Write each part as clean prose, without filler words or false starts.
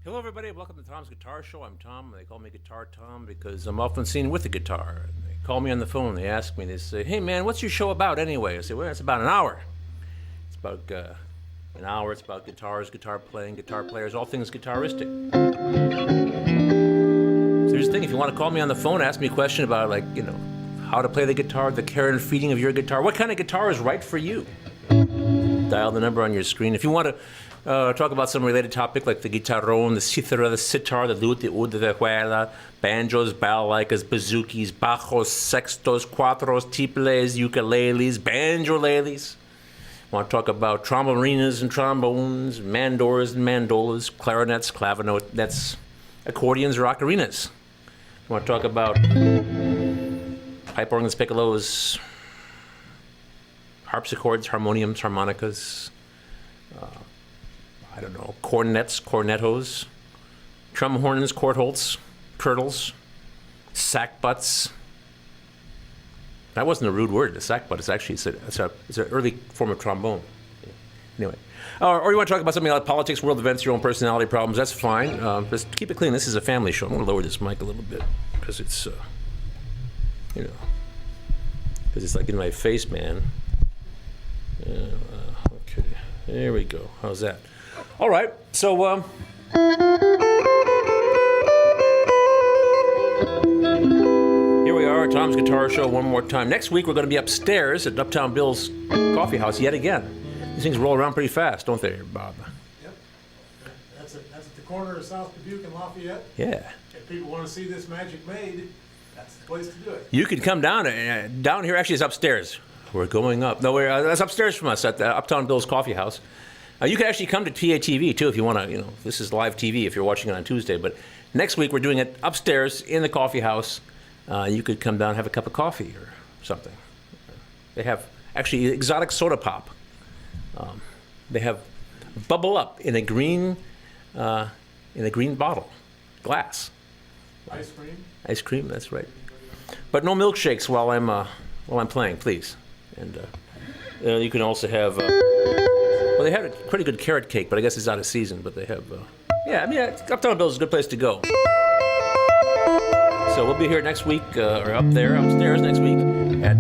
Hello, everybody. Welcome to Tom's Guitar Show. I'm Tom. They call me Guitar Tom because I'm often seen with a guitar. They call me on the phone. They ask me, they say, hey, man, what's your show about anyway? I say, well, it's about an hour. It's about an hour. It's about guitars, guitar playing, guitar players, all things guitaristic. So here's the thing. If you want to call me on the phone, ask me a question about, like, you know, how to play the guitar, the care and feeding of your guitar. What kind of guitar is right for you? Dial the number on your screen. If you want to talk about some related topic like the guitarron, the cithara, the sitar, the lute, the oud, the vihuela, banjos, balalaikas, bazookies, bajos, sextos, cuatros, tiples, ukuleles, banjoleles. Want to talk about tromboninas and trombones, mandoras and mandolas, clarinets, clavinets, accordions, or ocarinas. Want to talk about pipe organs, piccolos, harpsichords, harmoniums, harmonicas, I don't know, cornets, cornetos, drumhorns, quartholts, turtles, sackbuts. That wasn't a rude word, a sackbut. It's actually it's an early form of trombone. Anyway, or you want to talk about something like politics, world events, your own personality problems, that's fine. Just keep it clean. This is a family show. I'm going to lower this mic a little bit because it's, you know, because it's like in my face, man. Okay, there we go. How's that? All right, so here we are, Tom's Guitar Show one more time. Next week we're going to be upstairs at Uptown Bill's Coffee House yet again. These things roll around pretty fast, don't they, Bob? Yep. That's at the corner of South Dubuque and Lafayette. Yeah. If people want to see this magic made, that's the place to do it. You could come down here. Actually, it's upstairs. We're going up. No, that's upstairs from us at the Uptown Bill's Coffee House. You can actually come to PATV, too, if you want to, you know, this is live TV if you're watching it on Tuesday. But next week, we're doing it upstairs in the coffee house. You could come down and have a cup of coffee or something. They have, actually, exotic soda pop. They have Bubble Up in a green bottle, glass. Ice cream? Ice cream, that's right. But no milkshakes while I'm playing, please. And you can also have... well, they had a pretty good carrot cake, but I guess it's out of season. But they have, Uptown Bill's is a good place to go. So we'll be here next week, or upstairs next week at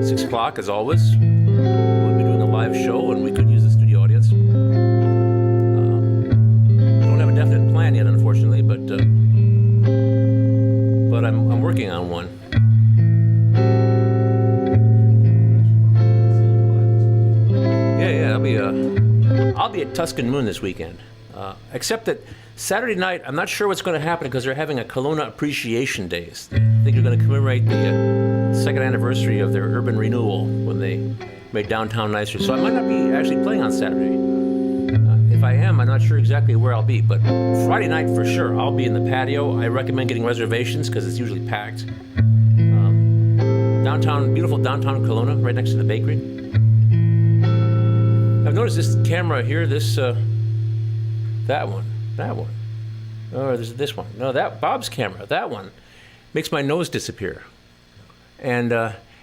6 o'clock, as always. We'll be doing a live show, and we could use the studio audience. Don't have a definite plan yet, unfortunately, but I'm working on one. I'll be at Tuscan Moon this weekend, except that Saturday night, I'm not sure what's going to happen because they're having a Kelowna Appreciation Days. I think they're going to commemorate the second anniversary of their urban renewal when they made downtown nicer. So I might not be actually playing on Saturday. If I am, I'm not sure exactly where I'll be, but Friday night for sure, I'll be in the patio. I recommend getting reservations because it's usually packed. Beautiful downtown Kelowna, right next to the bakery. I've noticed this camera here, that one. Oh, there's this one. No, that Bob's camera, that one, makes my nose disappear. And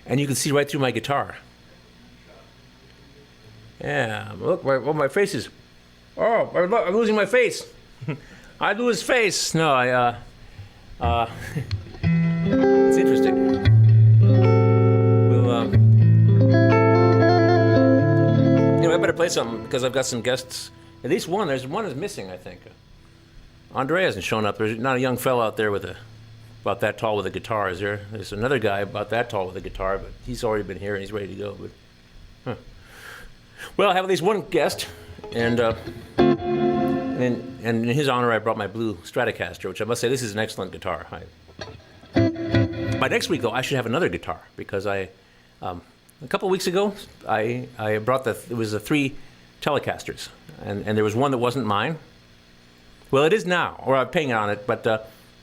you can see right through my guitar. Yeah, look, my face is, oh, I'm losing my face. I lose face. No, it's interesting. I better play something because I've got some guests. At least one. There's one is missing, I think. Andre hasn't shown up. There's not a young fellow out there about that tall with a guitar, is there? There's another guy about that tall with a guitar, but he's already been here and he's ready to go. But, Well, I have at least one guest, and in his honor, I brought my blue Stratocaster, which I must say this is an excellent guitar. By next week, though, I should have another guitar because I A couple of weeks ago, I brought it was the 3 Telecasters, and there was one that wasn't mine. Well, it is now, or I'm paying on it, but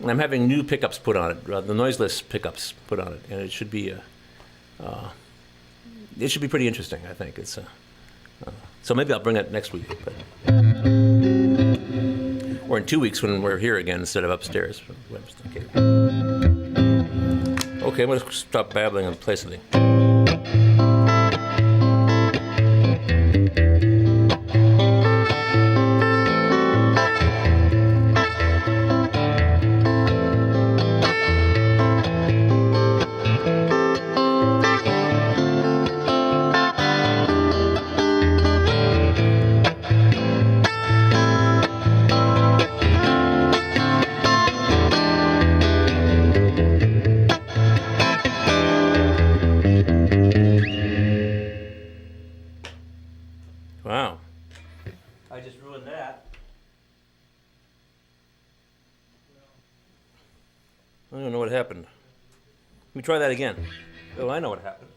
I'm having new pickups put on it, the noiseless pickups put on it, and it should be pretty interesting. I think it's so maybe I'll bring it next week, or in 2 weeks when we're here again instead of upstairs. Okay, I'm going to stop babbling and play something. Wow. I just ruined that. I don't know what happened. Let me try that again. Oh, I know what happened.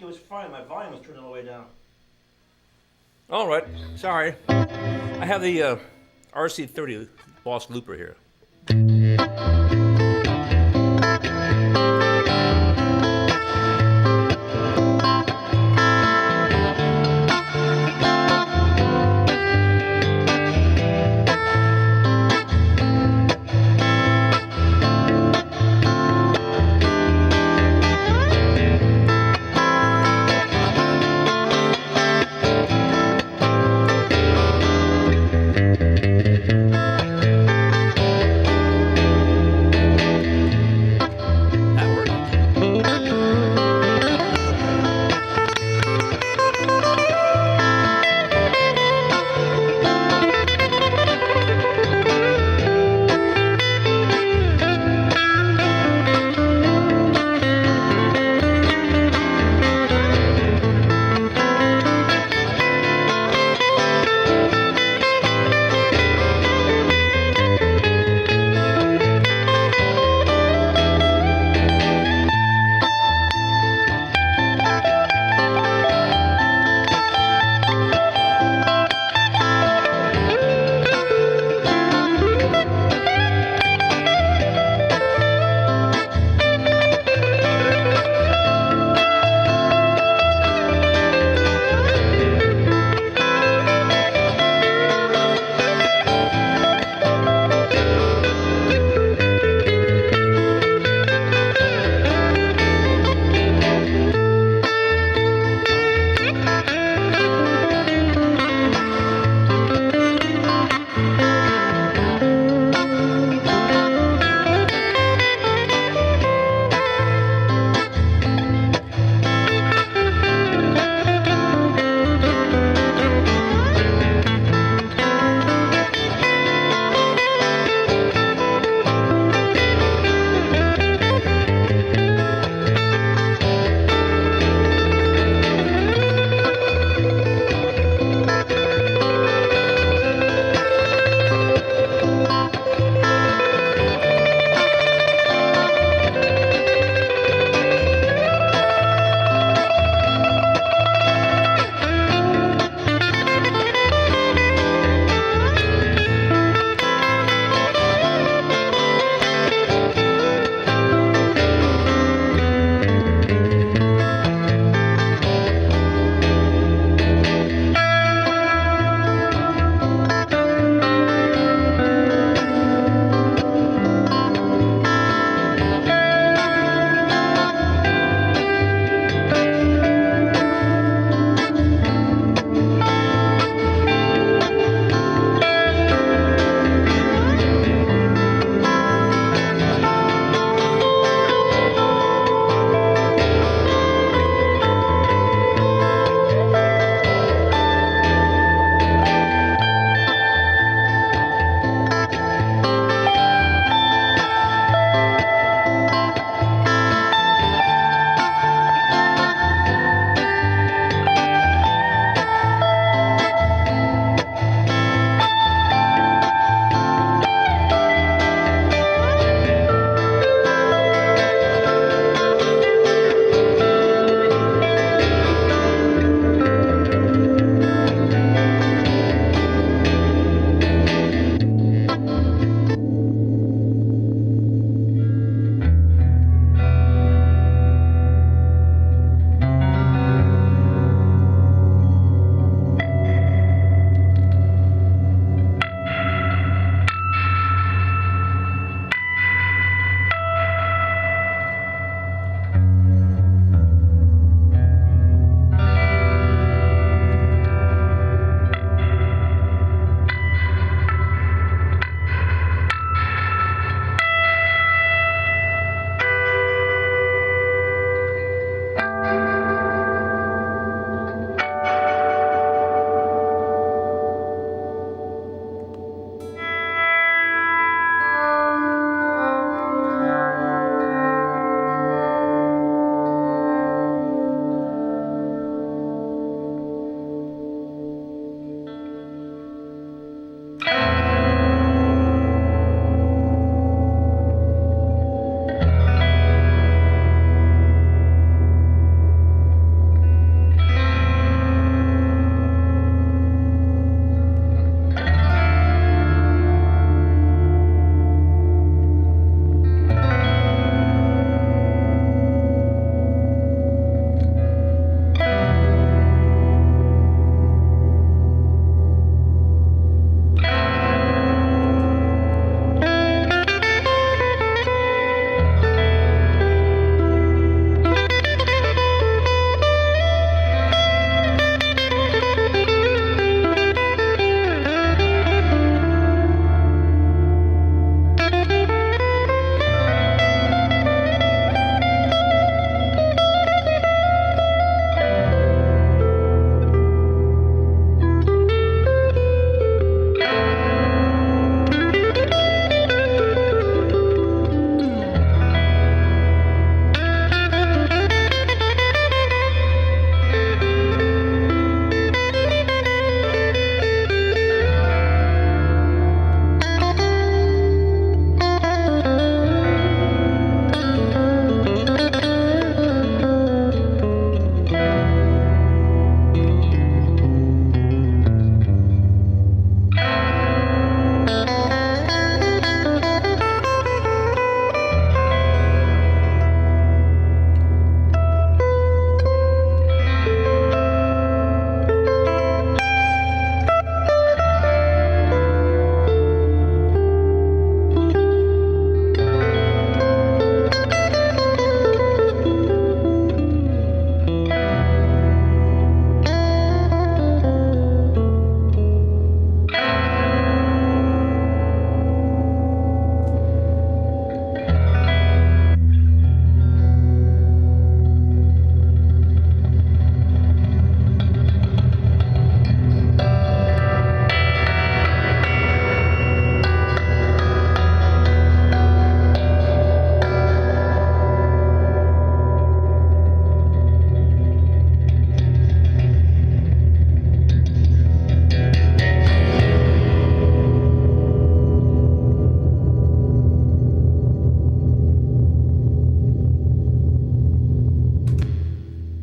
It was fine. My volume was turned all the way down. All right. Sorry. I have the RC30 Boss Looper here.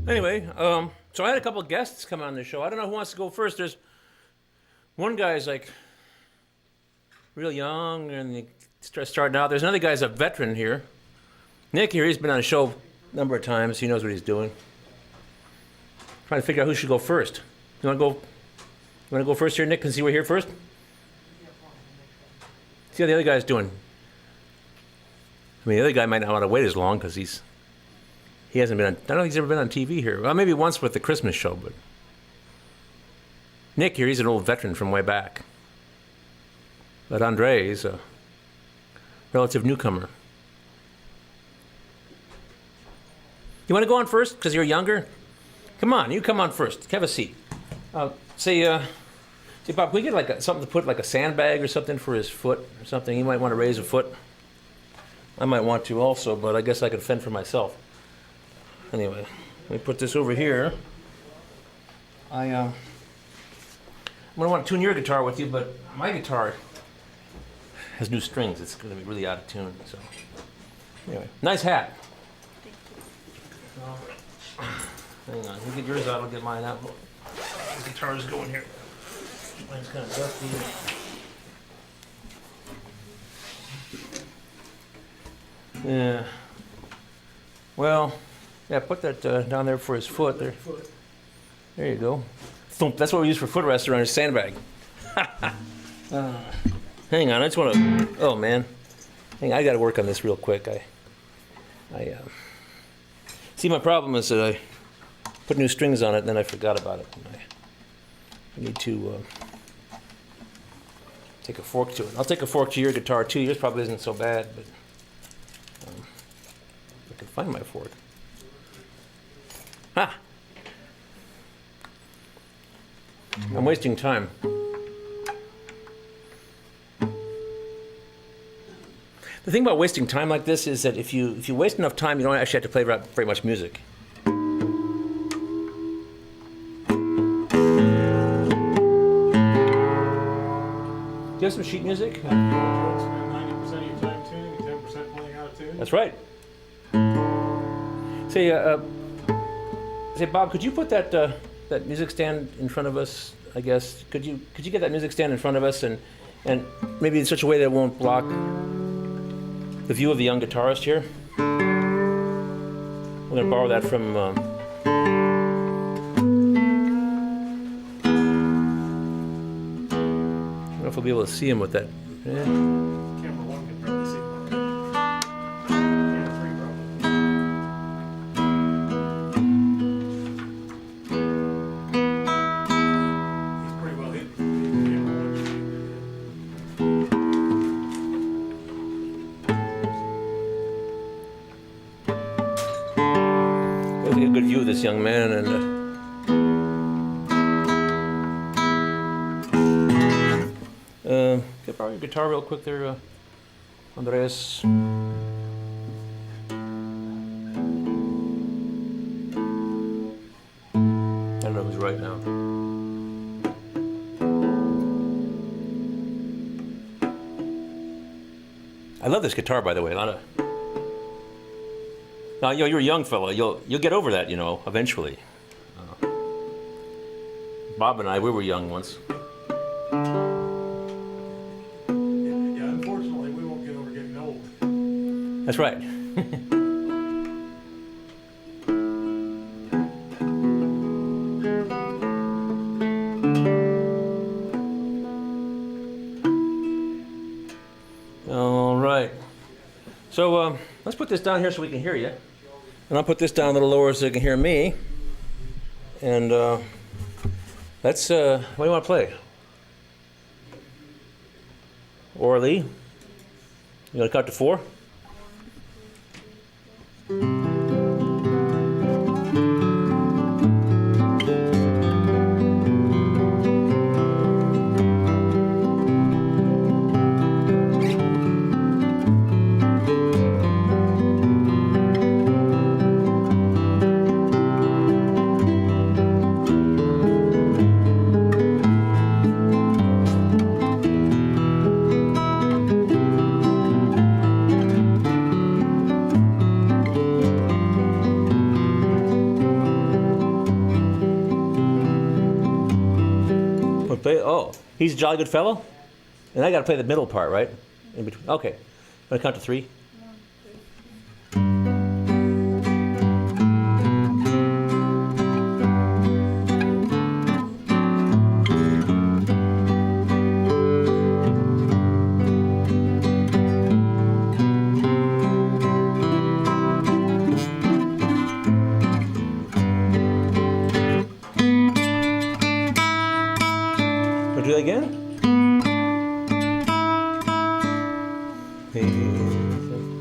Anyway, so I had a couple of guests come on the show. I don't know who wants to go first. There's one guy's like real young and he starting out. There's another guy's a veteran here. Nick here, he's been on the show a number of times. He knows what he's doing. Trying to figure out who should go first. You want to go first here, Nick? Can see we're here first. See how the other guy's doing. I mean, the other guy might not want to wait as long because he hasn't been on, I don't think he's ever been on TV here. Well, maybe once with the Christmas show, but Nick here, he's an old veteran from way back. But Andre, he's a relative newcomer. You want to go on first because you're younger? Come on, you come on first. Have a seat. Say, Bob, can we get like something to put like a sandbag or something for his foot or something? He might want to raise a foot. I might want to also, but I guess I could fend for myself. Anyway, let me put this over here. I'm going to want to tune your guitar with you, but my guitar has new strings. It's going to be really out of tune. So, anyway, nice hat. Hang on, you get yours out, I'll get mine out. The guitar's going here. Mine's kind of dusty. Yeah. Well, yeah, put that down there for his foot. There. There you go. Thump. That's what we use for footrest around his sandbag. Hang on, I just want to. Oh man, hang on, I got to work on this real quick. See, my problem is that I put new strings on it and then I forgot about it. I need to take a fork to it. I'll take a fork to your guitar too. Yours probably isn't so bad, but I can find my fork. Ha! I'm wasting time. The thing about wasting time like this is that if you waste enough time, you don't actually have to play very much music. Do you have some sheet music? You want to spend 90% of your time tuning and 10% playing out of tune? That's right. Say, Bob, could you put that music stand in front of us? I guess could you get that music stand in front of us and maybe in such a way that it won't block the view of the young guitarist here? We're going to borrow that from. I don't know if we'll be able to see him with that. Yeah. Camera 1 can probably see one. Camera 3 probably. He's pretty well hidden. Camera 1 can see. We'll get a good view of this young man and. Can I borrow your guitar real quick there, Andreas? I don't know who's right now. I love this guitar, by the way. Now, you're a young fella. You'll get over that, eventually. Bob and I, we were young once. Unfortunately, we won't get over getting old. That's right. All right. So let's put this down here so we can hear you. And I'll put this down a little lower so you can hear me. And let's, what do you want to play? Orly. You want to count to 4? Play. Oh, he's a jolly good fellow. And I got to play the middle part, right? In between. Okay. I'm gonna count to 3. Do that again?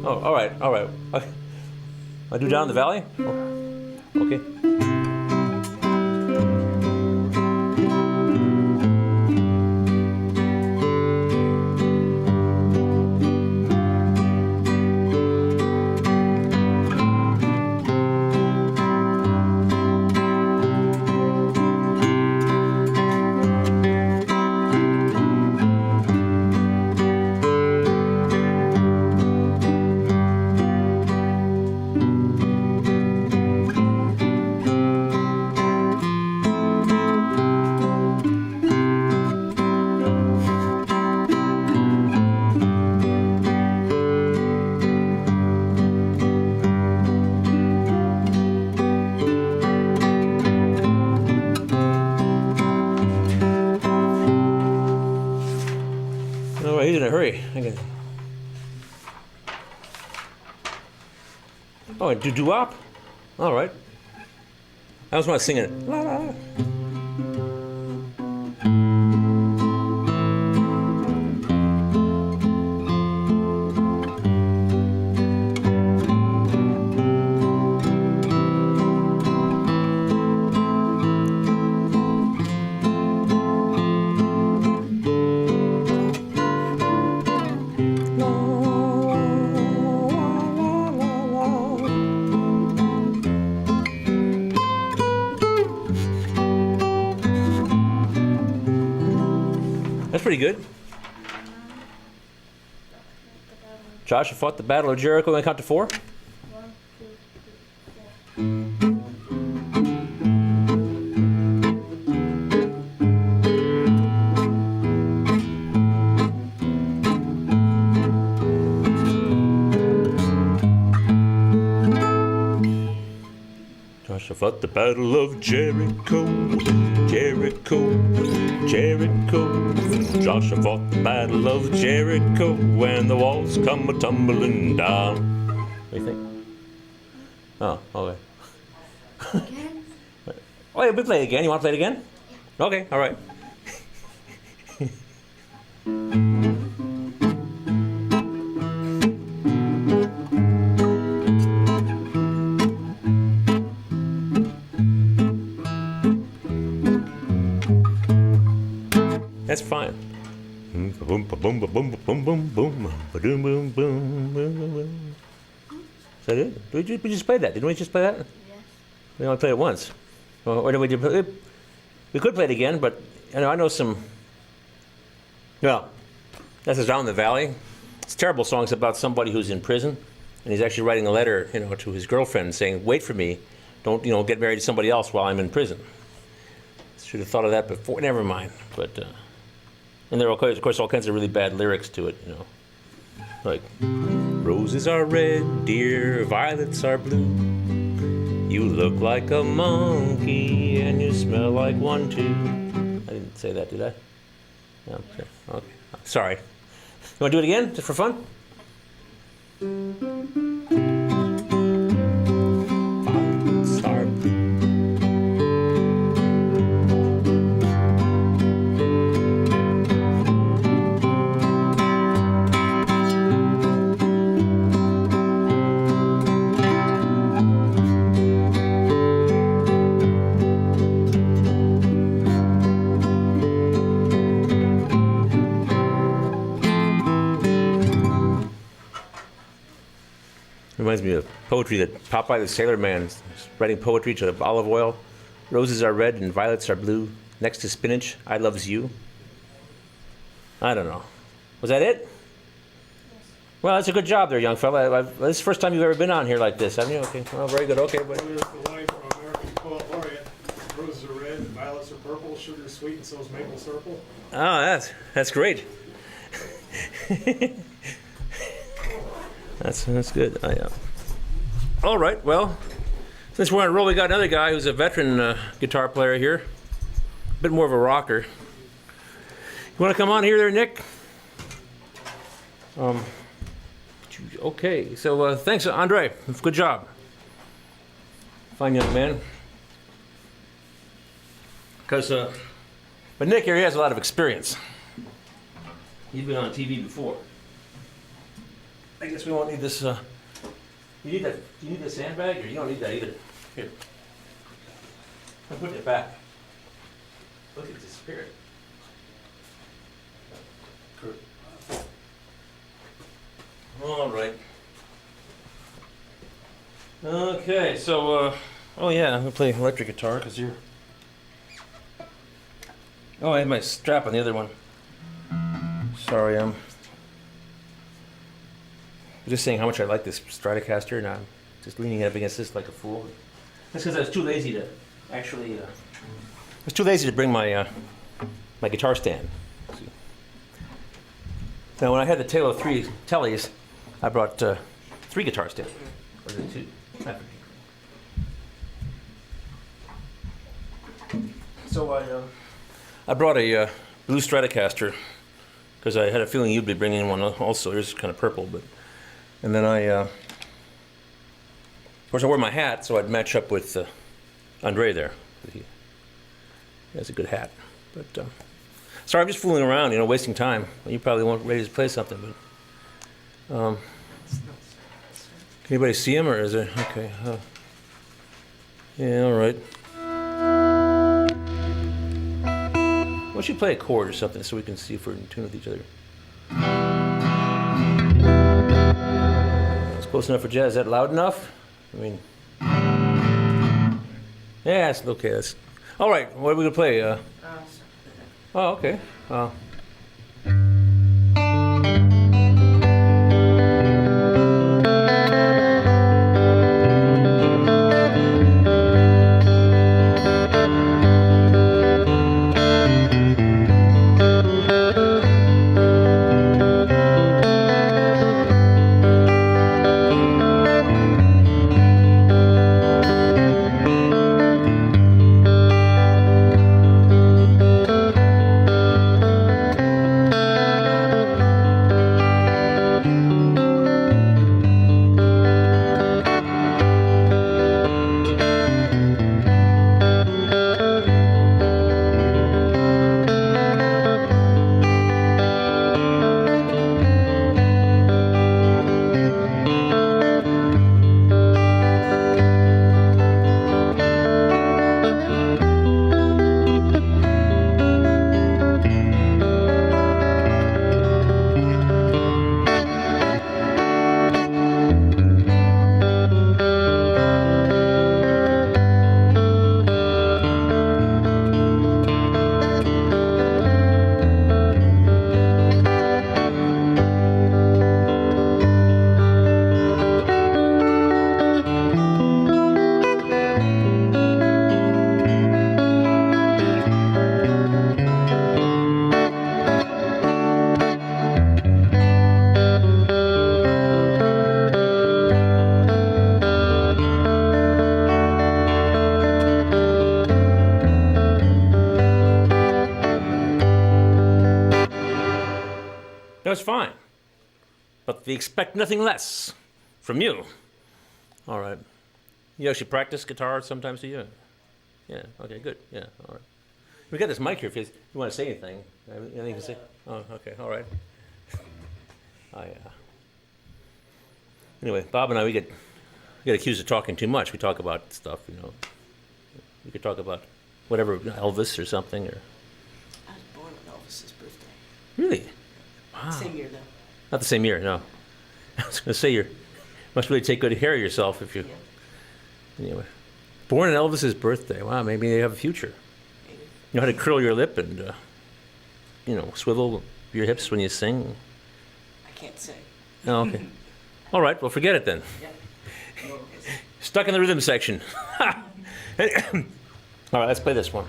Oh, all right. Okay. I do Down the Valley? Oh, okay. All right, he's in a hurry. Oh, and do doo-wop? All right. I just want to sing it. La, la, la. That's pretty good. Joshua fought the Battle of Jericho and count to 4. 1, 2, 3, 4. Joshua fought the Battle of Jericho, Jericho, Jericho. Joshua fought the Battle of Jericho when the walls come a-tumbling down. What do you think? Oh, okay. Again? Oh, yeah, we play it again. You want to play it again? Yeah. Okay, all right. That's fine. Boom, boom, boom, boom, boom, boom, boom, boom, boom, boom. Is that it? We just played that. Didn't we just play that? Yes. We only played it once. Or did we do it? We could play it again, but I know some. Well, this is Down the Valley. It's a terrible song. It's about somebody who's in prison, and he's actually writing a letter, to his girlfriend saying, "Wait for me. Don't, get married to somebody else while I'm in prison." Should have thought of that before. Never mind. But and there are of course all kinds of really bad lyrics to it. Like roses are red, dear, violets are blue. You look like a monkey and you smell like one too. I didn't say that, did I? No. Okay. Sorry. You want to do it again, just for fun? Violets are blue. Reminds me of poetry that Popeye the Sailor Man is writing poetry to olive oil. Roses are red and violets are blue. Next to spinach, I loves you. I don't know. Was that it? Yes. Well, that's a good job there, young fella. This is the first time you've ever been on here like this, haven't you? Okay. Well, very good. Okay. But There's the line from American Poet Laureate. Roses are red, violets guitars are purple, sugar sweet, and so is maple syrup. Oh, that's great. That's good. All right. Well, since we're on a roll, we got another guy who's a veteran guitar player here, a bit more of a rocker. You want to come on here, there, Nick? Okay. So thanks, Andre. Good job. Fine young man. But Nick here, he has a lot of experience. He's been on TV before. I guess we won't need this. You need that? Do you need the sandbag, or you don't need that either? Here, I'm putting it back. Look at this spirit. All right. Okay, so oh yeah, I'm gonna play electric guitar because you're. Oh, I had my strap on the other one. Sorry, I'm just saying how much I like this Stratocaster, and I'm just leaning up against this like a fool. That's because I was too lazy to actually. I was too lazy to bring my my guitar stand. See. Now, when I had the Tale of Three Tellies, I brought 3 guitar stands. Or is it 2? I forget. So I brought a blue Stratocaster because I had a feeling you'd be bringing one also. Yours is kind of purple, but and then of course I wore my hat so I'd match up with Andre there. He has a good hat, but sorry, I'm just fooling around, wasting time. You probably won't ready to play something, but can anybody see him, or is there? Okay, yeah, all right. Why don't you play a chord or something so we can see if we're in tune with each other? That's close enough for jazz. Is that loud enough? I mean, yeah, it's okay. That's all right. What are we gonna play? Oh, okay. That's fine. But we expect nothing less from you. All right. You actually practice guitar sometimes, do you? Yeah, okay, good. Yeah, all right. We got this mic here if you want to say anything. Anything you can say? Oh, okay, all right. Anyway, Bob and I, we get accused of talking too much. We talk about stuff, We could talk about whatever, Elvis or something, or... I was born on Elvis's birthday. Really? Wow. Same year, though. Not the same year, no. I was going to say you must really take good care of yourself if you... Yeah. Anyway. Born on Elvis's birthday. Wow, maybe you have a future. Maybe. You know how to curl your lip and, swivel your hips when you sing? I can't say. Oh, okay. All right, well, forget it then. Yeah. Oh, okay. Stuck in the rhythm section. All right, let's play this one.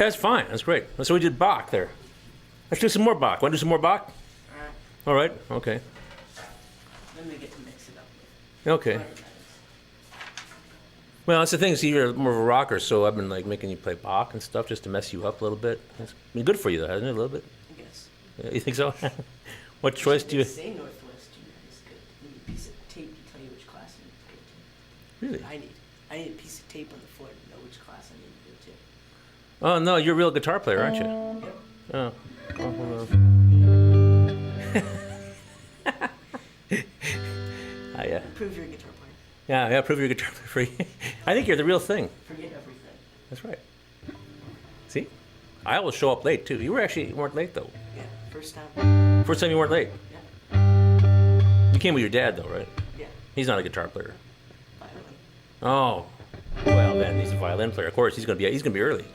that's fine. That's great. So we did Bach there. Let's do some more Bach. Want to do some more Bach? All right. All right. Okay. Then we get to mix it up. Okay. Well, that's the thing. See, you're more of a rocker, so I've been like making you play Bach and stuff just to mess you up a little bit. It's been good for you, though, hasn't it? A little bit. I guess. Yeah, you think so? What choice do you? Say Northwest Junior is good. You need a piece of tape to tell you which class you need to go to. Really? I need a piece of tape on the floor to know which class I need to go to. Oh no, you're a real guitar player, aren't you? Yep. Oh. Oh, hold on. Prove you're a guitar player. Yeah, prove you're a guitar player for you. I think you're the real thing. Forget everything. That's right. See? I always show up late, too. You weren't late, though. Yeah, first time. First time you weren't late. Yeah. You came with your dad, though, right? Yeah. He's not a guitar player. Violin. Oh. Well, then, he's a violin player. Of course, he's gonna be early.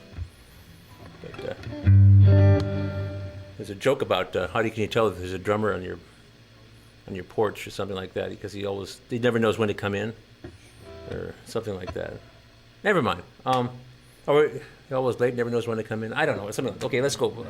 But, there's a joke about how can you tell if there's a drummer on your porch or something like that, because he never knows when to come in or something like that. Never mind. Or he always late, never knows when to come in. I don't know. Something like, okay, let's go.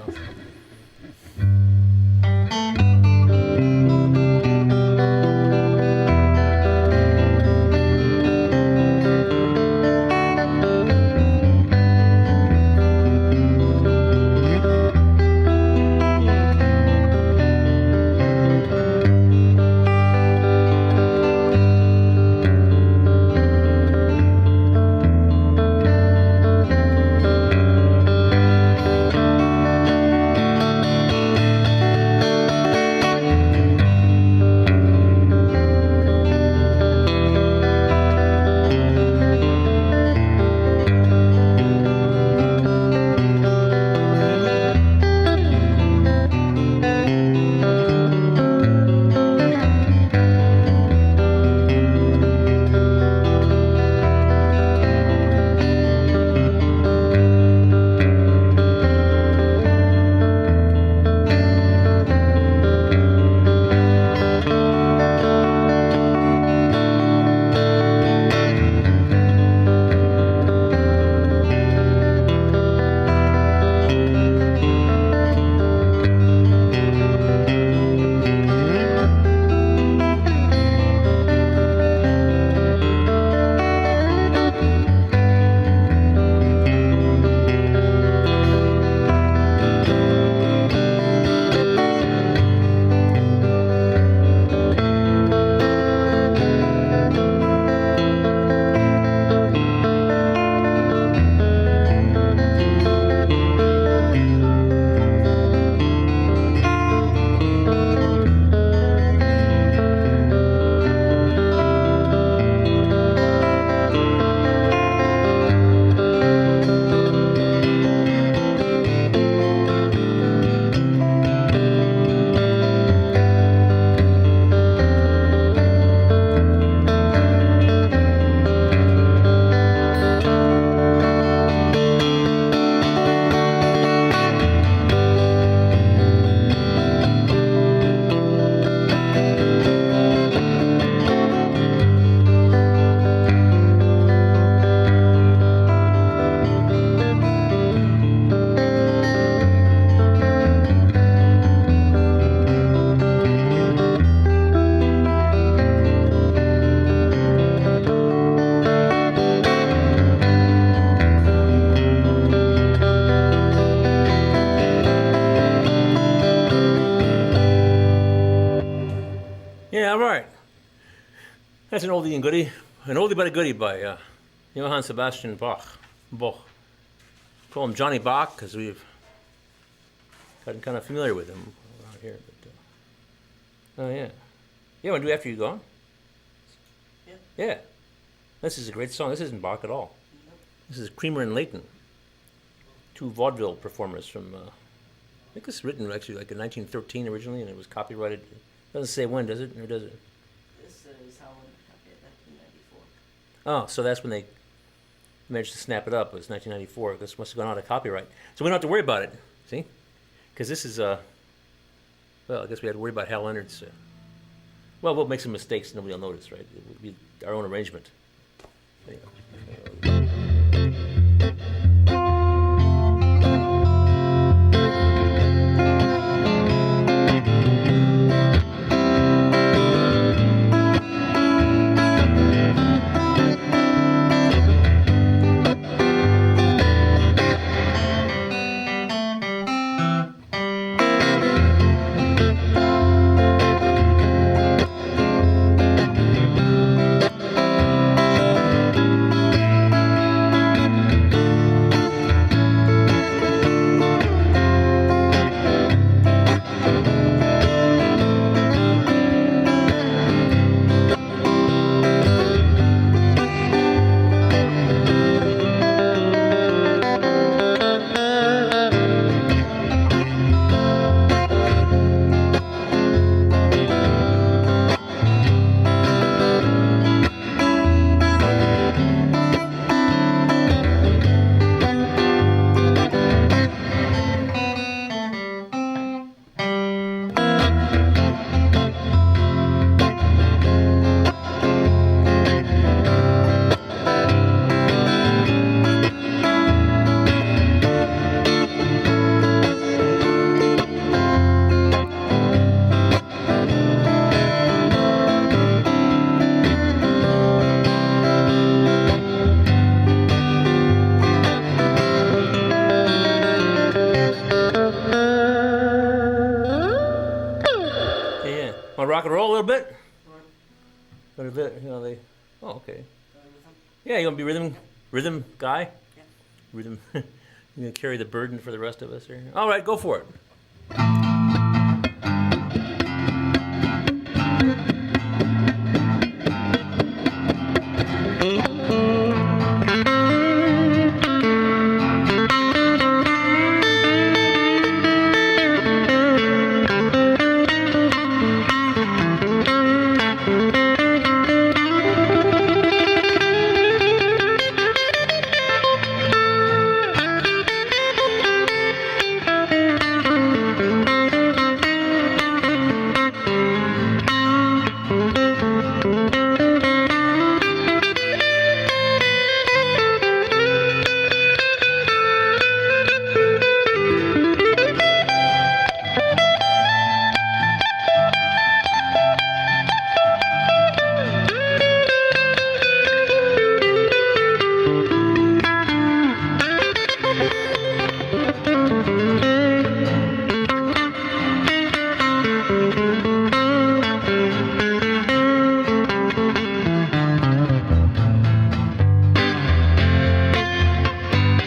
Yeah, all right. That's an oldie and goodie. An oldie but a goodie by Johann Sebastian Bach. Call him Johnny Bach because we've gotten kind of familiar with him around here. But, oh, yeah. Yeah, want to do after you gone? Yeah. Yeah. This is a great song. This isn't Bach at all. This is Creamer and Leighton, two vaudeville performers from, I think this was written actually like in 1913 originally, and it was copyrighted. Doesn't say when, does it? Or does it? This is how long copyright 1994. Oh, so that's when they managed to snap it up. It was 1994. This must have gone out of copyright. So we don't have to worry about it, see? Because this is, well, I guess we had to worry about Hal Leonard's. Well, we'll make some mistakes nobody will notice, right? It will be our own arrangement. Anyway. rock and roll a little bit? Or, A little bit, you know, they, oh, okay. rhythm? Yeah, you gonna be rhythm guy? Yeah. Rhythm, you gonna carry the burden for the rest of us here? All right, go for it.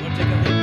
Wanna take a lead?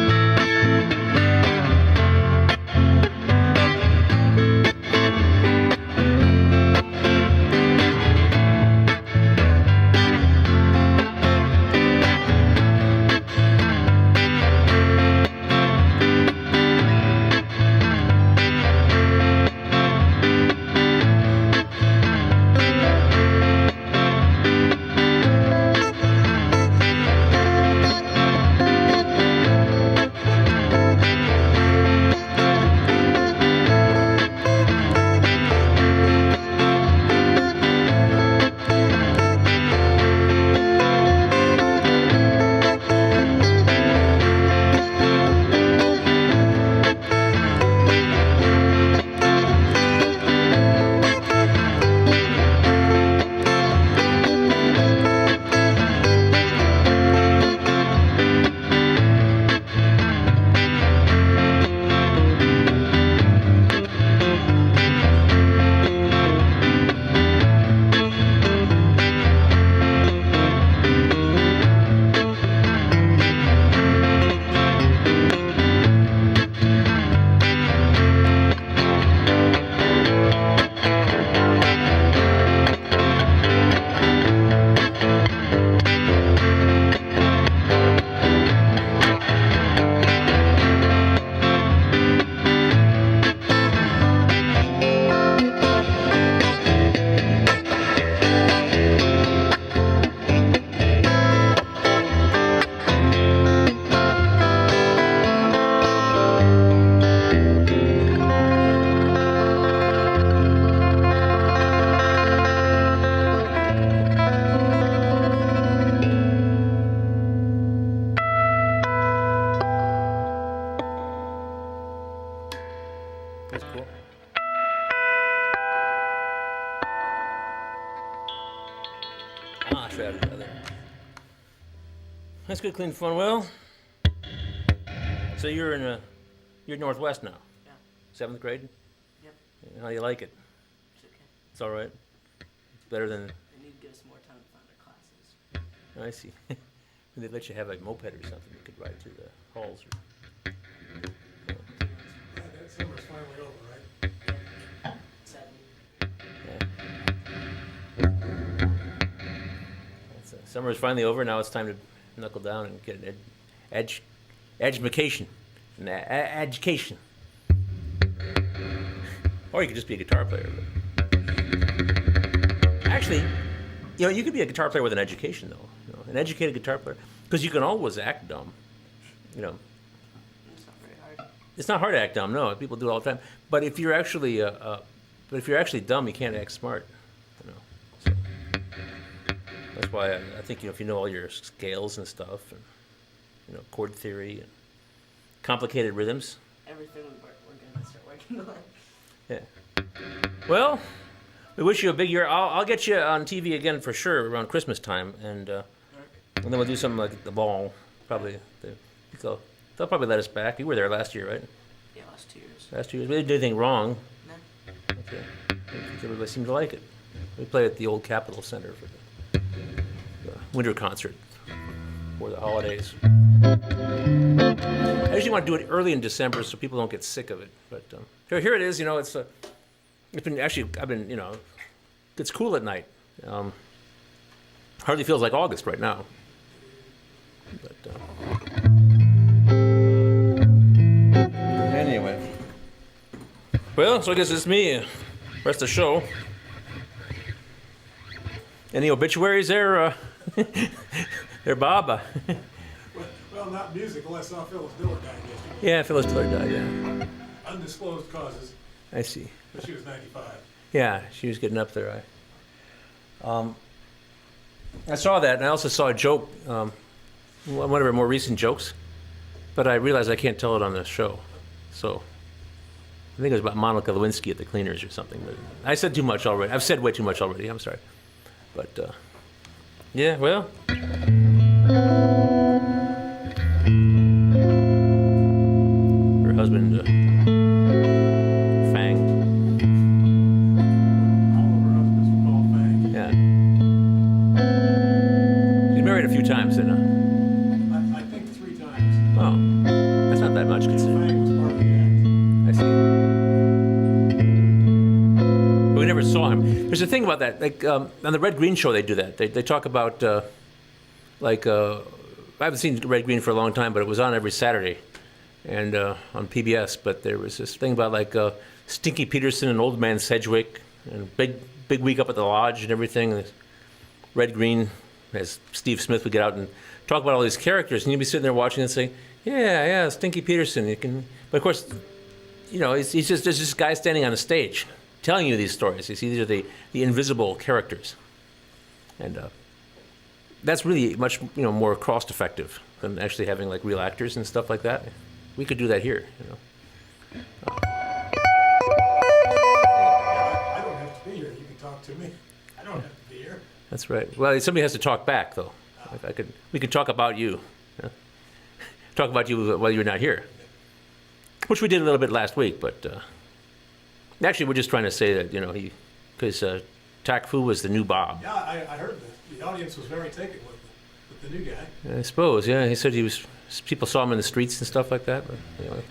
That's cool. Ah, shrouded together. That's good, clean, fun. Well, so you're Northwest now. Yeah. 7th grade. Yep. How do you like it? It's okay. It's all right. It's better than. They need to give us more time to find our classes. I see. They let you have a moped or something. You could ride through the halls. Or, That summer's finally over, right? 7. Summer is finally over. Now it's time to knuckle down and get an education. Education. Or you could just be a guitar player. But actually, you could be a guitar player with an education, though. An educated guitar player. Because you can always act dumb. It's not very hard. It's not hard to act dumb, no. People do it all the time. But if you're actually, dumb, you can't act smart. So that's why I think if you know all your scales and stuff, and chord theory and complicated rhythms. Everything we're gonna start working on. Yeah. Well, we wish you a big year. I'll get you on TV again for sure around Christmas time, and then we'll do something like the ball. Probably they'll probably let us back. You were there last year, right? Yeah, last 2 years. Last 2 years. We didn't do anything wrong. No. Okay. Everybody seemed to like it. We played at the old Capitol Center for the winter concert for the holidays. I usually want to do it early in December so people don't get sick of it. But here it is. You know, it's been actually I've been it's cool at night. Hardly feels like August right now. But anyway, well, so I guess it's me. Rest of the show. Any obituaries there? There, Bob? Well, not musical. I saw Phyllis Diller died yesterday. Yeah, Phyllis Diller died, yeah. Undisclosed causes, I see. but she was 95. Yeah, she was getting up there. I saw that, and I also saw a joke, one of her more recent jokes, but I realized I can't tell it on the show. So I think it was about Monica Lewinsky at the Cleaners or something. But I said too much already. I've said way too much already. I'm sorry. But yeah, well. Her husband, Fang. All of her husbands were called Fang. Yeah. She's married a few times, then. I think 3 times. Oh, that's not that much considering. Fang was part of the act. I see. But we never saw him. There's a thing about that. Like on the Red Green show, they do that. They talk about I haven't seen Red Green for a long time, but it was on every Saturday, and on PBS. But there was this thing about like Stinky Peterson and Old Man Sedgwick, and big week up at the lodge and everything. And Red Green, as Steve Smith would get out and talk about all these characters, and you'd be sitting there watching and saying, "Yeah, Stinky Peterson." You can, but of course, he's just there's this guy standing on a stage telling you these stories. You see, these are the invisible characters, and that's really much more cost-effective than actually having like real actors and stuff like that. We could do that here. I don't have to be here. You can talk to me. I don't have to be here. That's right. Well, somebody has to talk back, though. We could talk about you. Talk about you while you're not here, which we did a little bit last week. But actually, we're just trying to say that because Tak Fu was the new Bob. Yeah, I heard that. The audience was very taken with the new guy. I suppose. Yeah, he said people saw him in the streets and stuff like that. But anyway,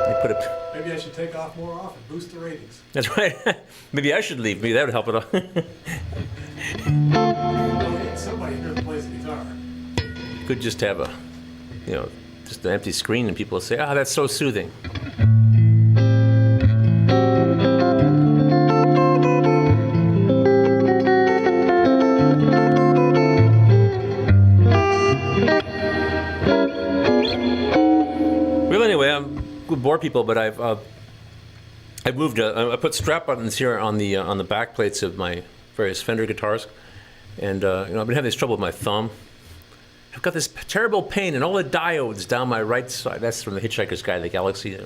they put a. Maybe I should take off more often, boost the ratings. That's right. Maybe I should leave. Maybe that would help it all. Well, we need somebody here that plays the guitar. Could just have just an empty screen and people will say, that's so soothing. Well, anyway, I would bore people, but I've moved. I put strap buttons here on the back plates of my various Fender guitars, and I've been having this trouble with my thumb. I've got this terrible pain in all the diodes down my right side. That's from the Hitchhiker's Guide to the Galaxy,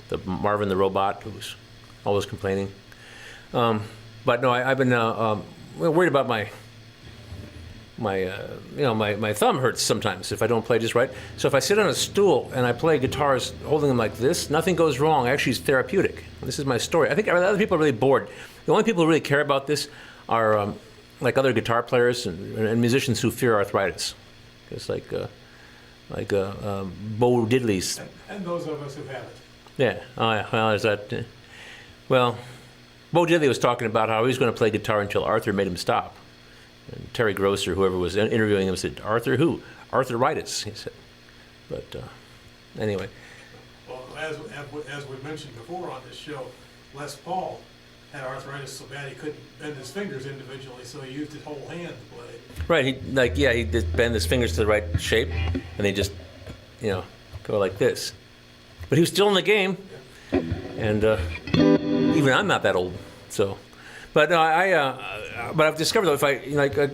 the Marvin the robot who was always complaining. But no, I've been worried about my thumb hurts sometimes if I don't play just right. So if I sit on a stool and I play guitars holding them like this, nothing goes wrong. Actually, it's therapeutic. This is my story. I think other people are really bored. The only people who really care about this are like other guitar players and musicians who fear arthritis. It's like Bo Diddley's. And those of us who have it. Yeah. Oh, yeah. Well, there's that. Well, Bo Diddley was talking about how he was going to play guitar until Arthur made him stop. And Terry Gross or whoever was interviewing him said, "Arthur who? Arthritis," he said. But anyway. Well, as we mentioned before on this show, Les Paul had arthritis so bad he couldn't bend his fingers individually, so he used his whole hand to play. Right. He just bend his fingers to the right shape, and they just, go like this. But he was still in the game, and even I'm not that old, so. But no, but I've discovered though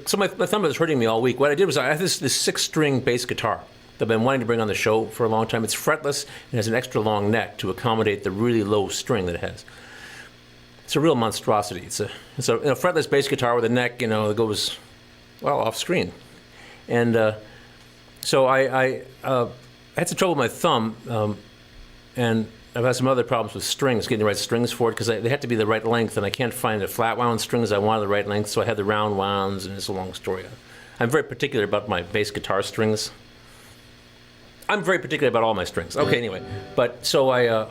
so my thumb was hurting me all week. What I did was I have this 6-string bass guitar that I've been wanting to bring on the show for a long time. It's fretless and has an extra long neck to accommodate the really low string that it has. It's a real monstrosity. It's a fretless bass guitar with a neck that goes off screen, and so I had some trouble with my thumb, and I've had some other problems with strings, getting the right strings for it, because they have to be the right length, and I can't find the flat wound strings I wanted the right length, so I had the round wounds, and it's a long story. I'm very particular about my bass guitar strings. I'm very particular about all my strings. Okay, anyway, but so I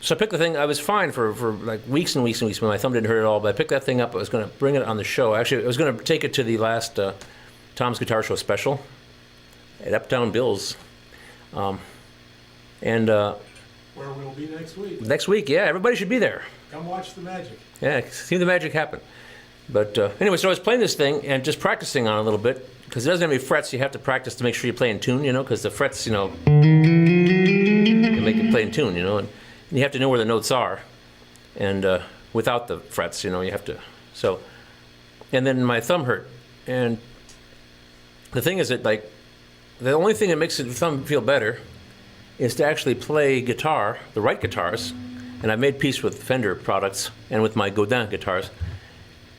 picked the thing. I was fine for like weeks and weeks and weeks when my thumb didn't hurt at all. But I picked that thing up. I was going to bring it on the show. Actually, I was going to take it to the last Tom's Guitar Show special at Uptown Bill's, and Where we'll be next week. next week. Yeah, everybody should be there. Come watch the magic. Yeah, see the magic happen. But anyway, so I was playing this thing and just practicing on it a little bit because it doesn't have any frets. You have to practice to make sure you play in tune, because the frets, they make it play in tune, and you have to know where the notes are. And without the frets, you have to. So, and then my thumb hurt, and the thing is that the only thing that makes the thumb feel better is to actually play guitar, the right guitars, and I've made peace with Fender products and with my Godin guitars.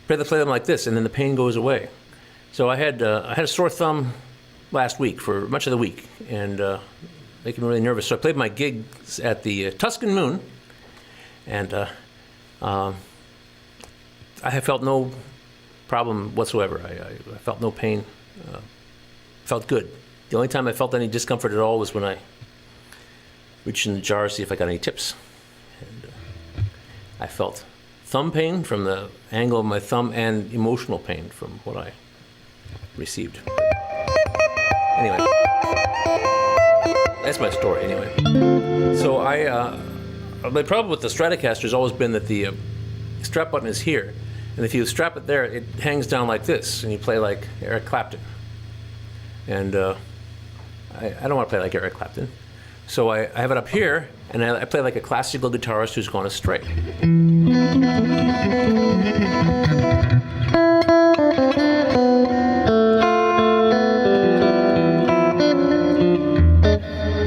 Play them like this, and then the pain goes away. So I had a sore thumb last week for much of the week, and making me really nervous. So I played my gigs at the Tuscan Moon, and I have felt no problem whatsoever. I felt no pain. Felt good. The only time I felt any discomfort at all was when I reached in the jar to see if I got any tips. And I felt thumb pain from the angle of my thumb and emotional pain from what I received. Anyway, that's my story anyway. So the problem with the Stratocaster has always been that the strap button is here. And if you strap it there, it hangs down like this, and you play like Eric Clapton. And I don't want to play like Eric Clapton. So I have it up here, and I play like a classical guitarist who's gone astray.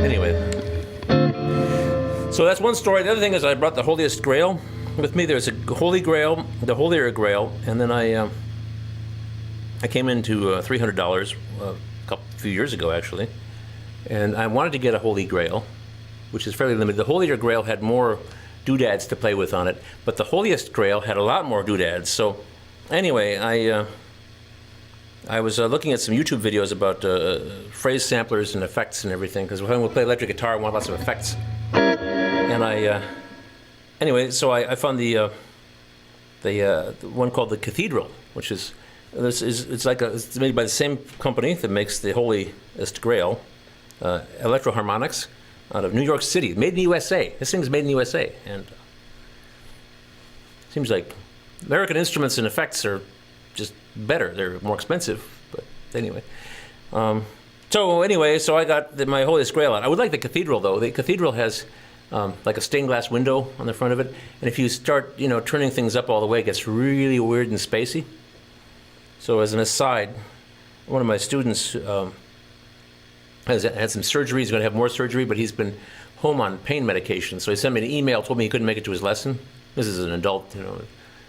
Anyway, so that's one story. The other thing is I brought the Holiest Grail with me. There's a Holy Grail, the Holier Grail, and then I came into $300 a few years ago, actually. And I wanted to get a Holy Grail, which is fairly limited. The Holier Grail had more doodads to play with on it, but the Holiest Grail had a lot more doodads. So anyway, I was looking at some YouTube videos about phrase samplers and effects and everything, because when we play electric guitar, I want lots of effects. And anyway, so I found the one called the Cathedral, which is it's made by the same company that makes the Holiest Grail. Electro Harmonics out of New York City, made in the USA. This thing's made in the USA, and seems like American instruments and effects are just better. They're more expensive, but anyway. So I got my Holiest Grail out. I would like the Cathedral though. The Cathedral has like a stained glass window on the front of it, and if you start turning things up all the way, it gets really weird and spacey. So as an aside, one of my students has had some surgery. He's going to have more surgery, but he's been home on pain medication. So he sent me an email, told me he couldn't make it to his lesson. This is an adult,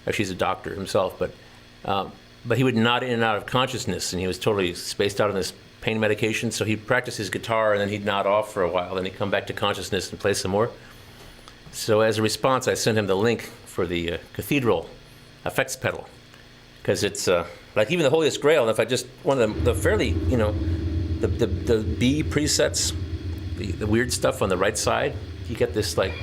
actually he's a doctor himself, but he would nod in and out of consciousness, and he was totally spaced out on this pain medication. So he'd practice his guitar, and then he'd nod off for a while, then he'd come back to consciousness and play some more. So as a response, I sent him the link for the Cathedral effects pedal, because it's like even the Holiest Grail. If I just one of the fairly the B presets, the weird stuff on the right side, you get this like.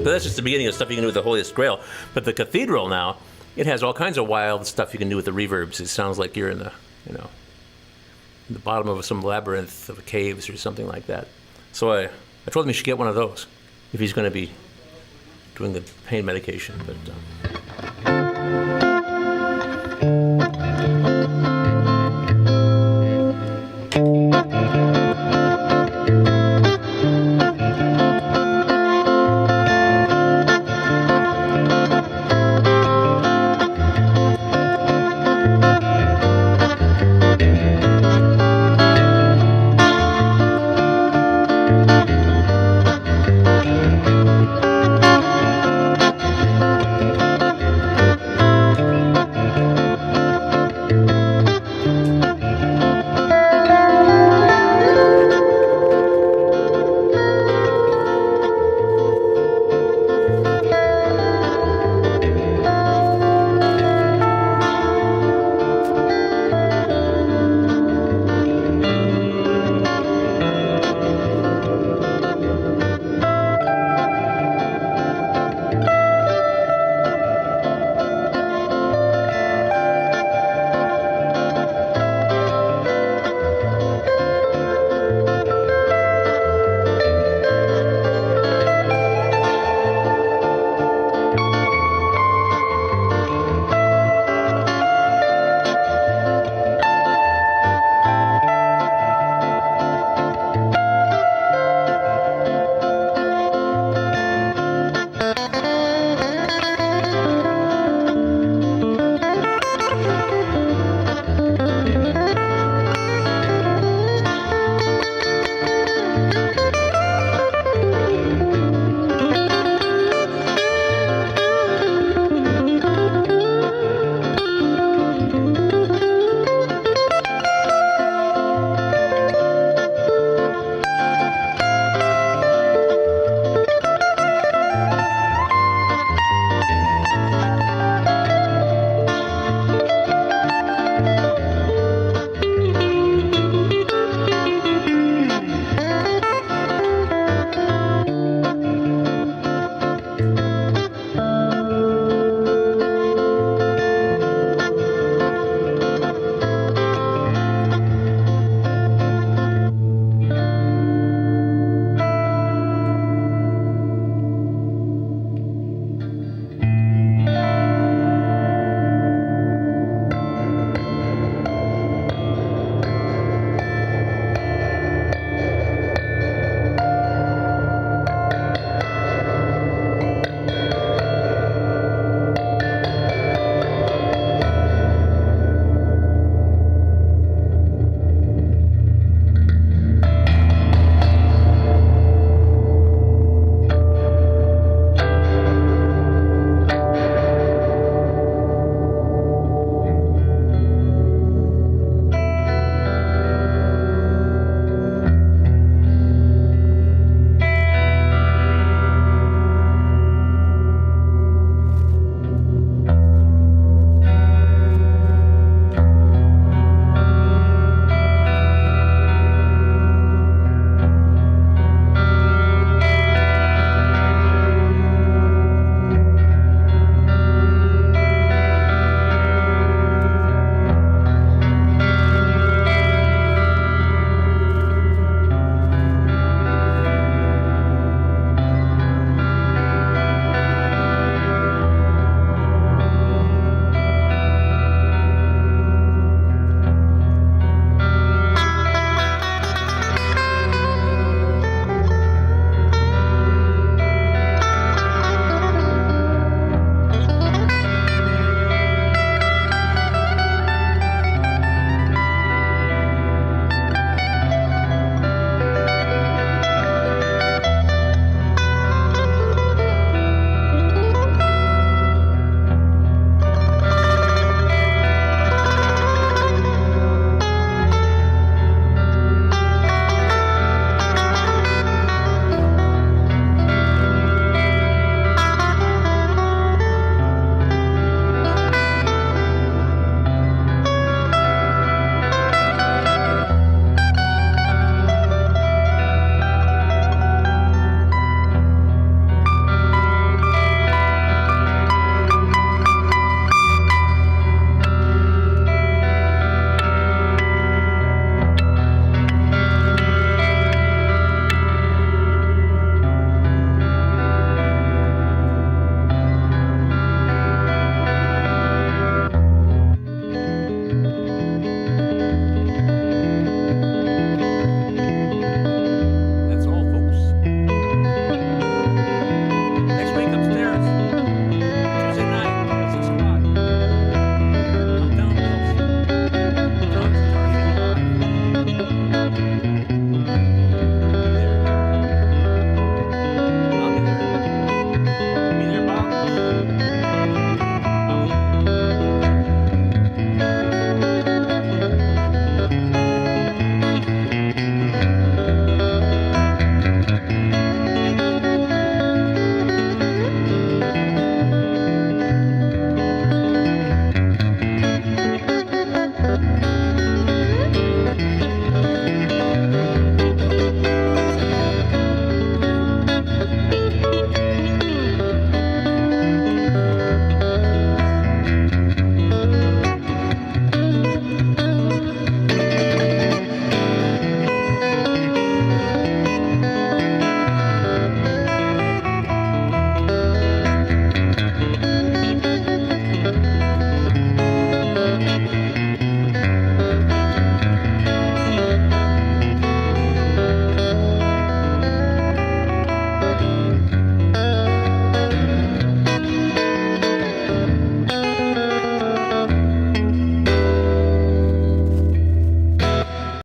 That's just the beginning of stuff you can do with the Holiest Grail. But the Cathedral now, it has all kinds of wild stuff you can do with the reverbs. It sounds like you're in the, in the bottom of some labyrinth of caves or something like that. So I told him he should get one of those if he's going to be doing the pain medication. But